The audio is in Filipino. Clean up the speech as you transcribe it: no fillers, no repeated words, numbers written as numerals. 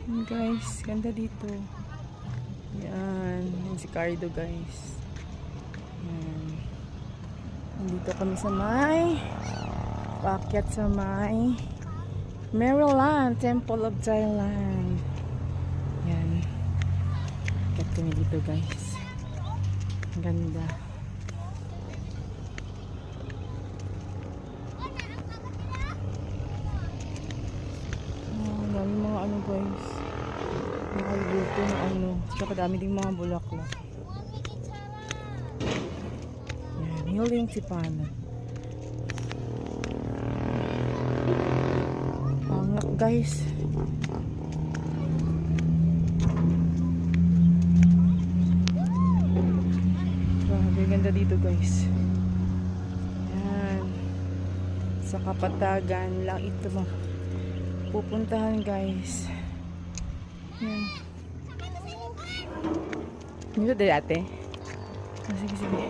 Yan guys, ganda dito. Yan, yan si Cardo guys. Yan. Nandito kami sa may paakyat sa may Maryland, Temple of Thailand. Yan. Paakyat kami dito guys. Ang ganda. Ang dami mga ano guys. Nakalibuto na ano. Saka dami ding mga bulaklak. Yan. Hiling Tipana. Angak guys. Grabe ganda dito guys. Yan. Sa Kapatagan lang ito pupuntahan guys. Yan. Dito dati. Sige sige.